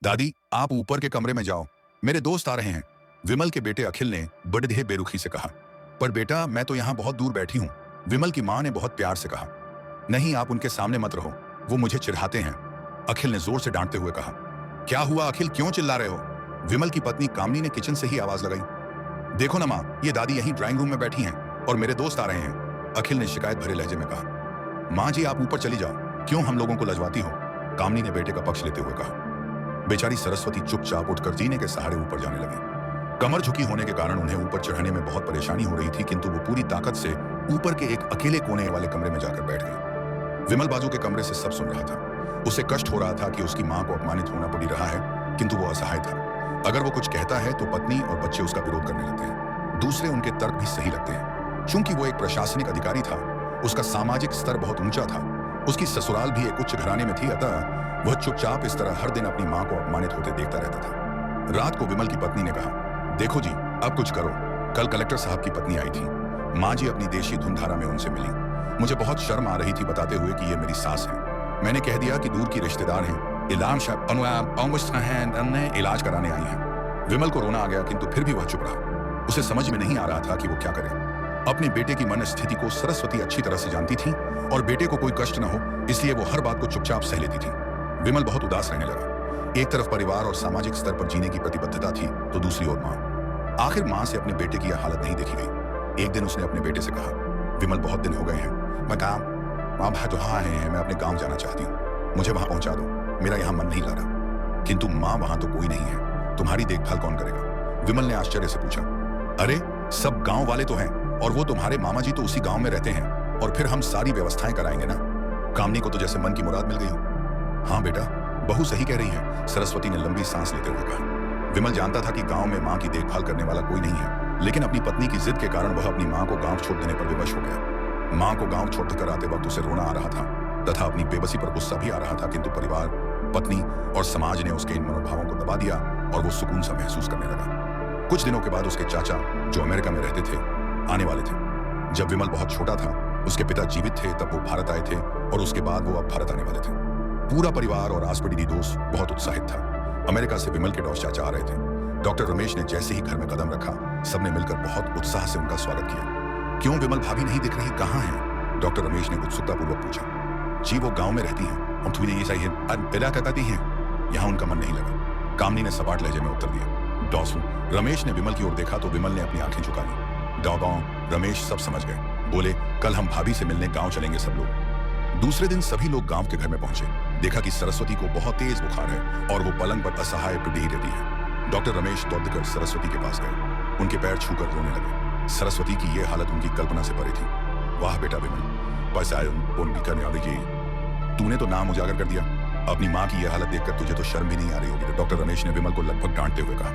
दादी, आप ऊपर के कमरे में जाओ, मेरे दोस्त आ रहे हैं। विमल के बेटे अखिल ने बड़े बेरुखी से कहा। पर बेटा, मैं तो यहाँ बहुत दूर बैठी हूँ, विमल की माँ ने बहुत प्यार से कहा। नहीं, आप उनके सामने मत रहो, वो मुझे चिढ़ाते हैं, अखिल ने जोर से डांटते हुए कहा। क्या हुआ अखिल, क्यों चिल्ला रहे हो? विमल की पत्नी कामनी ने किचन से ही आवाज लगाई। देखो ना माँ, ये दादी यहीं ड्राइंग रूम में बैठी हैं और मेरे दोस्त आ रहे हैं, अखिल ने शिकायत भरे लहजे में कहा। माँ जी, आप ऊपर चली जाओ, क्यों हम लोगों को लजवाती हो? कामनी ने बेटे का पक्ष लेते हुए कहा। बेचारी सरस्वती चुपचाप उठकर जीने के सहारे ऊपर जाने लगी। कमर झुकी होने के कारण उन्हें ऊपर चढ़ने में बहुत परेशानी हो रही थी, किंतु वो पूरी ताकत से ऊपर के एक अकेले कोने वाले कमरे में जाकर बैठ गई। विमल बाजू के कमरे से सब सुन रहा था। उसे कष्ट हो रहा था कि उसकी मां को अपमानित होना पड़ रहा है, किंतु वो असहाय था। अगर वो कुछ कहता है तो पत्नी और बच्चे उसका विरोध करने लगते हैं। दूसरे उनके तर्क भी सही लगते हैं। चूंकि वो एक प्रशासनिक अधिकारी था, उसका सामाजिक स्तर बहुत ऊंचा था, उसकी ससुराल भी एक उच्च घराने में थी, अतः वह चुपचाप इस तरह हर दिन अपनी मां को अपमानित होते देखता रहता था। रात को विमल की पत्नी ने कहा, देखो जी, अब कुछ करो। कल कलेक्टर साहब की पत्नी आई थी, माँ जी अपनी देशी धुनधारा में उनसे मिली। मुझे बहुत शर्म आ रही थी बताते हुए कि ये मेरी सास है। मैंने कह दिया कि दूर की रिश्तेदार हैं, इलाज कराने आई हैं। विमल को रोना आ गया, किंतु फिर भी वह चुप रहा। उसे समझ में नहीं आ रहा था कि वो क्या करे। अपने बेटे की मन स्थिति को सरस्वती अच्छी तरह से जानती थी और बेटे को कोई कष्ट न हो, इसलिए वो हर बात को चुपचाप सह लेती थी। विमल बहुत उदास रहने लगा। एक तरफ परिवार और सामाजिक स्तर पर जीने की प्रतिबद्धता थी, तो दूसरी ओर मां। आखिर मां से अपने बेटे की यह हालत नहीं देखी गई। एक दिन उसने अपने बेटे से कहा, विमल, बहुत दिन हो गए हैं, मैं जहाँ आए हैं, मैं अपने गांव जाना चाहती हूँ, मुझे वहां पहुंचा दो, मेरा यहाँ मन नहीं लग रहा। किंतु मां, वहां तो कोई नहीं है, तुम्हारी देखभाल कौन करेगा? विमल ने आश्चर्य से पूछा। अरे, सब गांव वाले तो हैं, और वो तुम्हारे मामा जी तो उसी गांव में रहते हैं, और फिर हम सारी व्यवस्थाएं कराएंगे ना। कामनी को तो जैसे मन की मुराद मिल गई हो। हाँ बेटा, बहू सही कह रही है, सरस्वती ने लंबी सांस लेते हुए कहा। विमल जानता था कि गांव में मां की देखभाल करने वाला कोई नहीं है, लेकिन अपनी पत्नी की जिद के कारण वह अपनी मां को गांव छोड़ देने पर विवश हो गया। मां को गांव छोड़कर आते वक्त उसे रोना आ रहा था तथा अपनी बेबसी पर गुस्सा भी आ रहा था, किंतु परिवार, पत्नी और समाज ने उसके इन मनोभावों को दबा दिया और वो सुकून सा महसूस करने लगा। कुछ दिनों के बाद उसके चाचा, जो अमेरिका में रहते थे, आने वाले थे। जब विमल बहुत छोटा था, उसके पिता जीवित थे, तब वो भारत आए थे, और उसके बाद वो अब भारत आने वाले थे। पूरा परिवार और आस-पड़ोसी दोस्त बहुत उत्साहित था। अमेरिका से विमल के डॉक्टर चाचा आ रहे थे। डॉक्टर रमेश ने जैसे ही घर में कदम रखा, सबने मिलकर बहुत उत्साह से उनका स्वागत किया। क्यों विमल भाभी नहीं दिख रही, कहाँ हैं? डॉक्टर रमेश ने उत्सुकतापूर्वक पूछा। जी, वो गांव में रहती हैं, हम तुम्हें ये चाहिए बिला कहती हैं, यहाँ उनका मन नहीं लगा, कामनी ने सपाट लहजे में उत्तर दिया। डॉसू, रमेश ने विमल की ओर देखा तो विमल ने अपनी आंखें झुका ली। डॉगांव, रमेश सब समझ गए। बोले, कल हम भाभी से मिलने गाँव चलेंगे सब लोग। दूसरे दिन सभी लोग गांव के घर में पहुंचे। देखा कि सरस्वती को बहुत तेज बुखार है और वो पलंग पर असहाय पिटी रहती है। डॉक्टर रमेश दौड़कर सरस्वती के पास गए, उनके पैर छूकर रोने लगे। सरस्वती की यह हालत उनकी कल्पना से परे थी। वाह बेटा विमल, तूने तो नाम उजागर कर दिया। अपनी माँ की यह हालत देखकर तुझे तो शर्म भी नहीं आ रही होगी। डॉक्टर रमेश ने विमल को लगभग डांटते हुए कहा।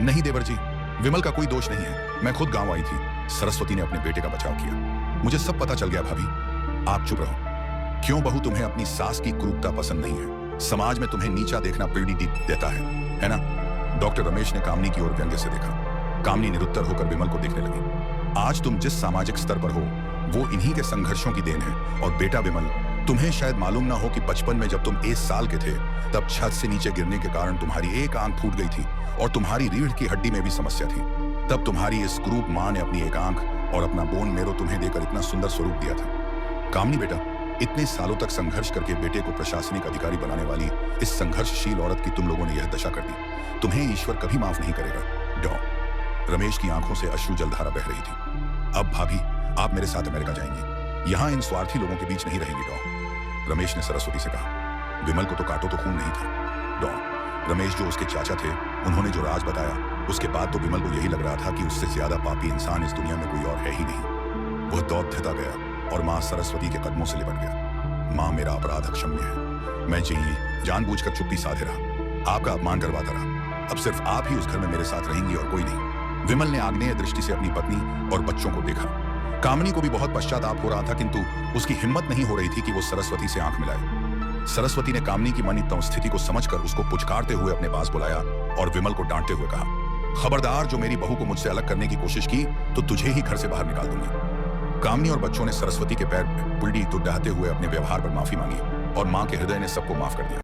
नहीं देवर जी, विमल का कोई दोष नहीं है, मैं खुद गाँव आई थी। सरस्वती ने अपने बेटे का बचाव किया। मुझे सब पता चल गया भाभी, आप चुप रहो। क्यों बहू, तुम्हें अपनी सास की क्रूरता पसंद नहीं है? समाज में तुम्हें नीचा देखना प्रेरित देता है ना? डॉक्टर रमेश ने कामनी की ओर व्यंग्य से देखा। कामनी निरुत्तर होकर विमल को देखने लगी। आज तुम जिस सामाजिक स्तर पर हो, वो इन्हीं के संघर्षों की देन है। और बेटा विमल, तुम्हें शायद मालूम ना हो कि बचपन में जब तुम 1 साल के थे, तब छत से नीचे गिरने के कारण तुम्हारी एक आंख फूट गई थी और तुम्हारी रीढ़ की हड्डी में भी समस्या थी। तब तुम्हारी इस क्रूप माँ ने अपनी एक आंख और अपना बोन मेरो तुम्हें देकर इतना सुंदर स्वरूप दिया था। कामनी बेटा, इतने सालों तक संघर्ष करके बेटे को प्रशासनिक अधिकारी बनाने वाली इस संघर्षशील औरत की तुम लोगों ने यह दशा कर दी। तुम्हें ईश्वर कभी माफ नहीं करेगा। डॉ रमेश की आंखों से अश्रु जलधारा बह रही थी। अब भाभी, आप मेरे साथ अमेरिका जाएंगी, यहाँ इन स्वार्थी लोगों के बीच नहीं रहेंगी। डॉ रमेश ने सरस्वती से कहा। विमल को तो काटो तो खून नहीं था। डॉ रमेश, जो उसके चाचा थे, उन्होंने जो राज बताया, उसके बाद तो विमल को यही लग रहा था कि उससे ज्यादा पापी इंसान इस दुनिया में कोई और है ही नहीं। वह दौड़-धता गया और मां सरस्वती के कदमों से लिपट गया। मां, मेरा अपराध अक्षम्य है, मैं जानबूझकर चुप्पी साधे रहा, आपका अपमान करवाता रहा। अब सिर्फ आप ही उस घर में मेरे साथ रहेंगी और कोई नहीं। विमल ने आग्नेय दृष्टि से अपनी पत्नी और बच्चों को देखा। कामनी को भी बहुत पश्चाताप हो रहा था, किंतु उसकी हिम्मत नहीं हो रही थी कि वो सरस्वती से आंख मिलाए। सरस्वती ने कामनी की मनितम स्थिति को समझकर उसको पुचकारते हुए अपने पास बुलाया और विमल को डांटते हुए कहा, खबरदार, जो मेरी बहू को मुझसे अलग करने की कोशिश की तो तुझे ही घर से बाहर निकाल दूंगी। कामनी और बच्चों ने सरस्वती के पैर पुलडी तो डहाते हुए अपने व्यवहार पर माफी मांगी और मां के हृदय ने सबको माफ कर दिया।